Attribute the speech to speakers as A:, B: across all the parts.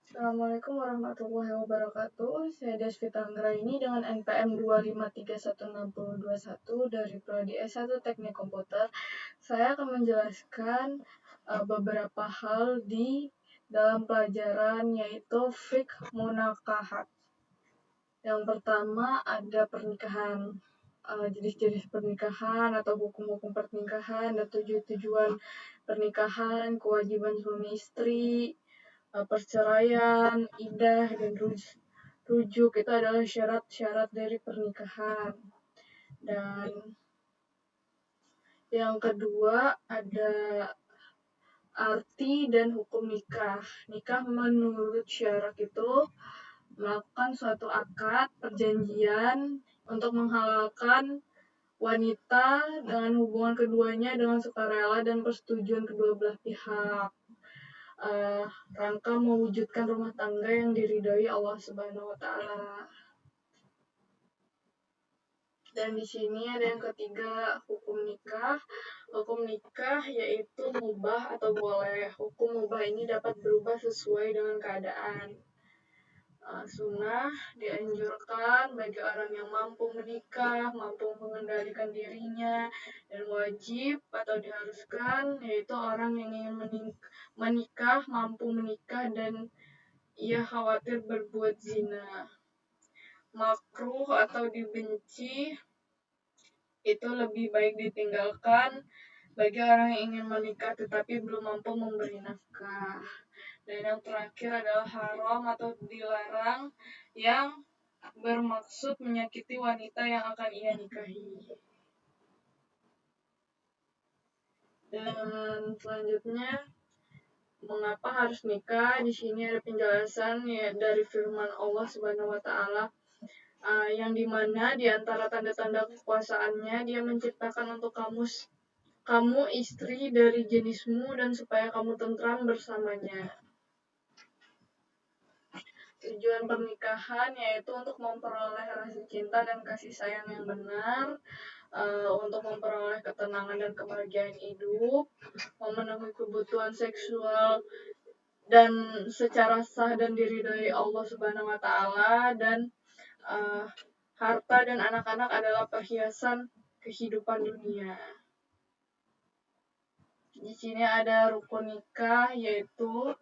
A: Assalamualaikum warahmatullahi wabarakatuh. Saya Desvita Anggraini dengan NPM 2531621 dari Prodi S1 Teknik Komputer. Saya akan menjelaskan beberapa hal di dalam pelajaran yaitu fiqh munakahat. Yang pertama ada pernikahan, jenis-jenis pernikahan atau hukum-hukum pernikahan dan tujuan pernikahan, kewajiban suami istri, perceraian, iddah, dan rujuk itu adalah syarat-syarat dari pernikahan. Dan yang kedua ada arti dan hukum nikah. Nikah menurut syarak itu melakukan suatu akad perjanjian untuk menghalalkan wanita dengan hubungan keduanya dengan sukarela dan persetujuan kedua belah pihak. Rangka mewujudkan rumah tangga yang diridhoi Allah Subhanahu wa taala. Dan di sini ada yang ketiga, hukum nikah. Hukum nikah yaitu mubah atau boleh. Hukum mubah ini dapat berubah sesuai dengan keadaan. Sunnah dianjurkan bagi orang yang mampu menikah, mampu mengendalikan dirinya, dan wajib atau diharuskan yaitu orang yang ingin menikah, mampu menikah, dan ia khawatir berbuat zina. Makruh atau dibenci itu lebih baik ditinggalkan bagi orang yang ingin menikah tetapi belum mampu memberi nafkah. Dan yang terakhir adalah haram atau dilarang yang bermaksud menyakiti wanita yang akan ia nikahi. Dan selanjutnya, mengapa harus nikah? Di sini ada penjelasan ya dari firman Allah Subhanahu wa taala, yang dimana di antara tanda-tanda kekuasaannya dia menciptakan untuk kamu istri dari jenismu dan supaya kamu tentram bersamanya. Tujuan pernikahan yaitu untuk memperoleh rasa cinta dan kasih sayang yang benar, untuk memperoleh ketenangan dan kebahagiaan hidup, memenuhi kebutuhan seksual dan secara sah dan diridhoi Allah Subhanahu wa taala, dan harta dan anak-anak adalah perhiasan kehidupan dunia. Di sini ada rukun nikah yaitu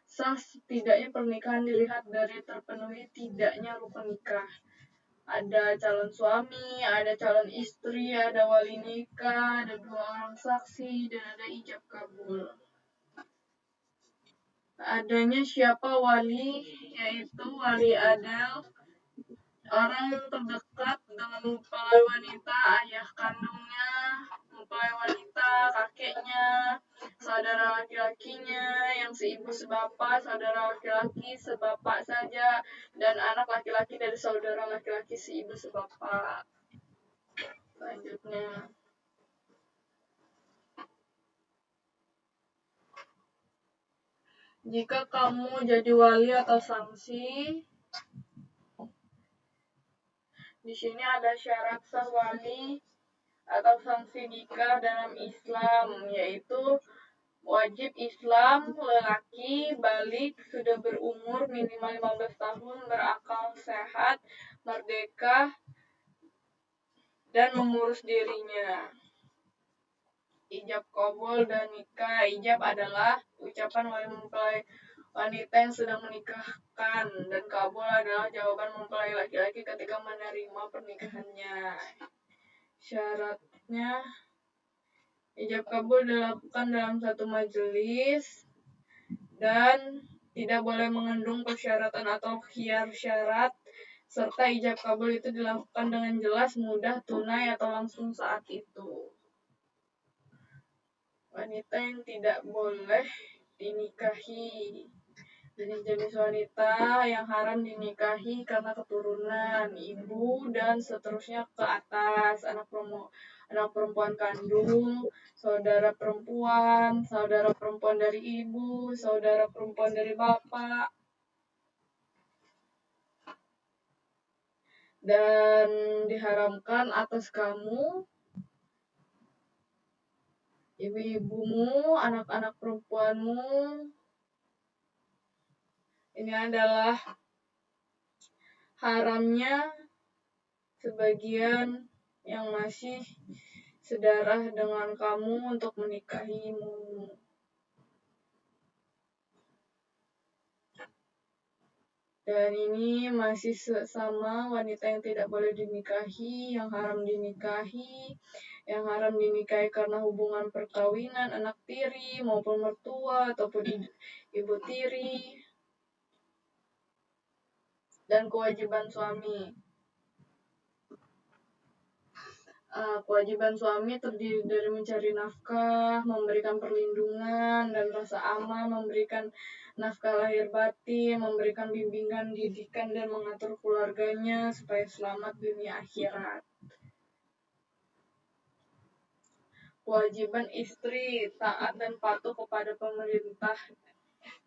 A: sah setidaknya pernikahan dilihat dari terpenuhi tidaknya rukun nikah. Ada calon suami, ada calon istri, ada wali nikah, ada 2 orang saksi, dan ada ijab kabul. Adanya siapa wali, yaitu wali adal, orang yang terdekat dengan mempelai wanita, ayah kandungnya, mempelai wanita, kakeknya, saudara laki-lakinya, yang seibu sebapak, saudara laki-laki sebapak saja, dan anak laki-laki dari saudara laki-laki seibu sebapak. Selanjutnya, jika kamu jadi wali atau saksi, di sini ada syarat sah wali atau saksi nikah dalam Islam, yaitu wajib Islam, lelaki, balik, sudah berumur minimal 15 tahun, berakal sehat, merdeka, dan mengurus dirinya. Ijab kabul dan nikah. Ijab adalah ucapan wali mempelai wanita yang sedang menikahkan, dan kabul adalah jawaban mempelai laki-laki ketika menerima pernikahannya. Syaratnya, ijab kabul dilakukan dalam satu majelis dan tidak boleh mengandung persyaratan atau khiyar syarat, serta ijab kabul itu dilakukan dengan jelas, mudah, tunai, atau langsung saat itu. Wanita yang tidak boleh dinikahi, jenis-jenis wanita yang haram dinikahi karena keturunan, ibu, dan seterusnya ke atas, anak perempuan kandung, saudara perempuan dari ibu, saudara perempuan dari bapak, dan diharamkan atas kamu, ibu-ibumu, anak-anak perempuanmu, Ini adalah haramnya sebagian yang masih sedarah dengan kamu untuk menikahimu. Dan ini masih sama wanita yang tidak boleh dinikahi, yang haram dinikahi, yang haram dinikahi karena hubungan perkawinan, anak tiri maupun mertua ataupun ibu tiri, dan kewajiban suami. Kewajiban suami terdiri dari mencari nafkah, memberikan perlindungan dan rasa aman, memberikan nafkah lahir batin, memberikan bimbingan didikan dan mengatur keluarganya supaya selamat dunia akhirat. Kewajiban istri taat dan patuh kepada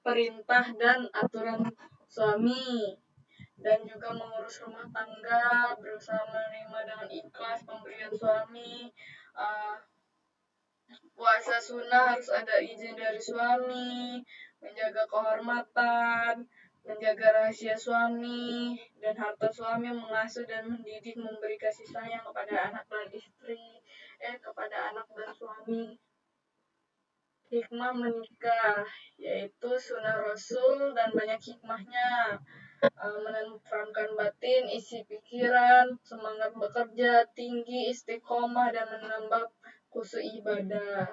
A: perintah dan aturan suami, dan juga mengurus rumah tangga, berusaha menerima dengan ikhlas pemberian suami. Puasa sunnah harus ada izin dari suami, menjaga kehormatan, menjaga rahasia suami dan harta suami, mengasuh dan mendidik, memberi kasih sayang kepada anak dan istri, kepada anak dan suami. Hikmah menikah, yaitu sunnah Rasul dan banyak hikmahnya. Menenteramkan batin, isi pikiran, semangat bekerja tinggi, istiqomah, dan menambah khusyuk ibadah.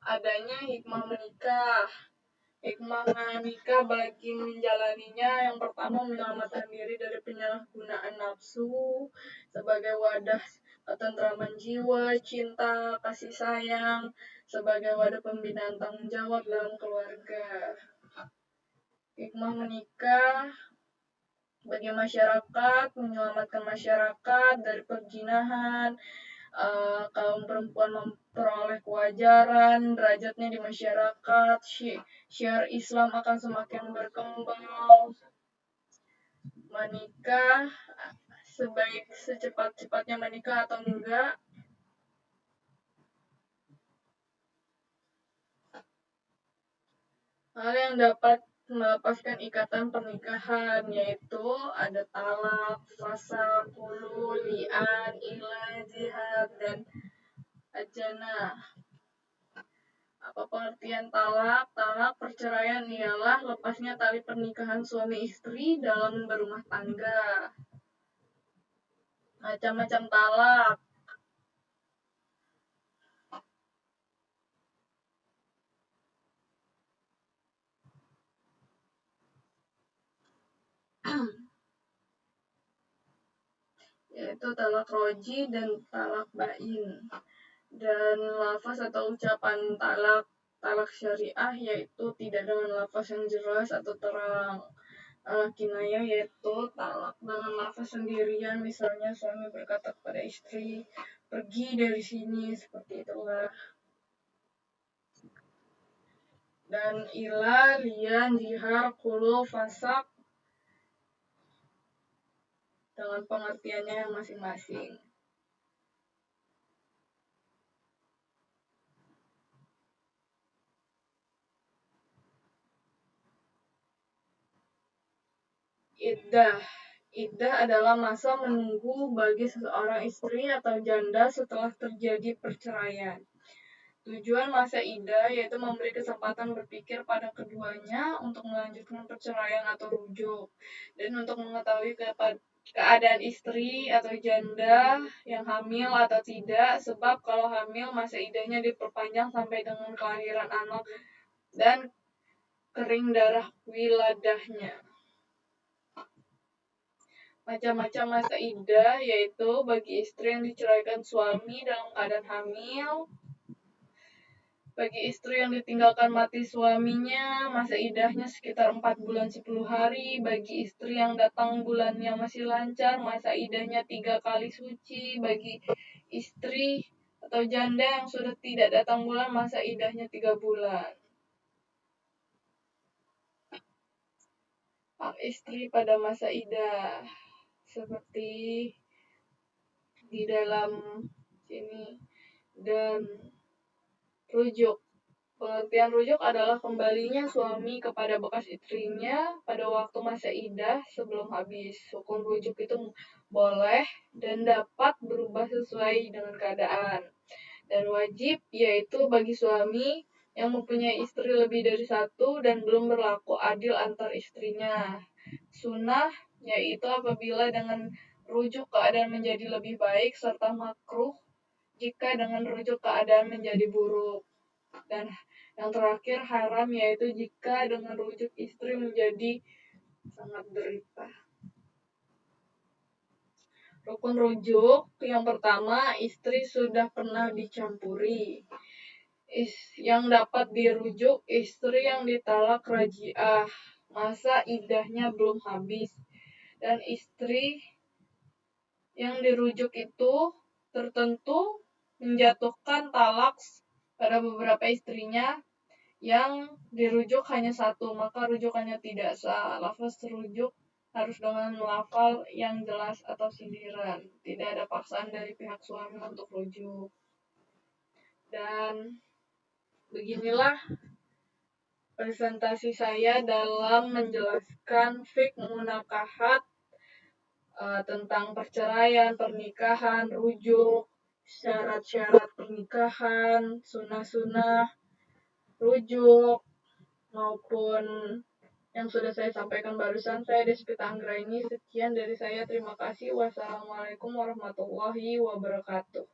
A: Adanya hikmah menikah. Hikmah menikah bagi menjalaninya, yang pertama menyelamatkan diri dari penyalahgunaan nafsu sebagai wadah ketentraman jiwa, cinta, kasih sayang, sebagai wadah pembinaan tanggung jawab dalam keluarga. Hikmah menikah bagi masyarakat, menyelamatkan masyarakat dari perzinahan, kaum perempuan memperoleh kewajaran, derajatnya di masyarakat, syiar Islam akan semakin berkembang. Menikah, secepat-cepatnya menikah atau enggak, hal yang dapat melepaskan ikatan pernikahan, yaitu ada talak, fasaq, khulu, li'an, ilah, jihad, dan ajana. Apa pengertian talak? Talak perceraian ialah lepasnya tali pernikahan suami istri dalam berumah tangga. Macam-macam talak. Yaitu talak roji dan talak bain. Dan lafaz atau ucapan talak syariah yaitu tidak dengan lafaz yang jelas atau terang. Talak kinayah yaitu talak dengan lafaz sendirian, misalnya suami berkata kepada istri, pergi dari sini, seperti itulah. Dan ilah, lian, jihar, khulu, fasaq dengan pengertiannya yang masing-masing. Iddah. Iddah adalah masa menunggu bagi seseorang istri atau janda setelah terjadi perceraian. Tujuan masa iddah yaitu memberi kesempatan berpikir pada keduanya untuk melanjutkan perceraian atau rujuk, dan untuk mengetahui keadaan istri atau janda yang hamil atau tidak, sebab kalau hamil masa iddahnya diperpanjang sampai dengan kelahiran anak dan kering darah wiladahnya. Macam-macam masa iddah, yaitu bagi istri yang diceraikan suami dalam keadaan hamil, bagi istri yang ditinggalkan mati suaminya, masa iddahnya sekitar 4 bulan 10 hari. Bagi istri yang datang bulannya masih lancar, masa iddahnya 3 kali suci. Bagi istri atau janda yang sudah tidak datang bulan, masa iddahnya 3 bulan. Hak istri pada masa iddah, seperti di dalam sini, Dan rujuk. Pengertian rujuk adalah kembalinya suami kepada bekas istrinya pada waktu masa iddah sebelum habis. Hukum rujuk itu boleh dan dapat berubah sesuai dengan keadaan. Dan wajib yaitu bagi suami yang mempunyai istri lebih dari satu dan belum berlaku adil antar istrinya. Sunnah yaitu apabila dengan rujuk keadaan menjadi lebih baik serta makruh jika dengan rujuk keadaan menjadi buruk. Dan yang terakhir haram yaitu jika dengan rujuk istri menjadi sangat derita. Rukun rujuk yang pertama, istri sudah pernah dicampuri. Yang dapat dirujuk istri yang ditalak raji'ah, masa iddahnya belum habis, dan istri yang dirujuk itu tertentu menjatuhkan talak pada beberapa istrinya. Yang dirujuk hanya satu, maka rujukannya tidak sah. Lafaz rujuk harus dengan lafal yang jelas atau sindiran. Tidak ada paksaan dari pihak suami untuk rujuk. Dan beginilah presentasi saya dalam menjelaskan fiqh munakahat tentang perceraian, pernikahan, rujuk, syarat-syarat pernikahan, sunnah-sunnah, rujuk, maupun yang sudah saya sampaikan barusan. Saya Despita Anggraini. Sekian dari saya. Terima kasih. Wassalamualaikum warahmatullahi wabarakatuh.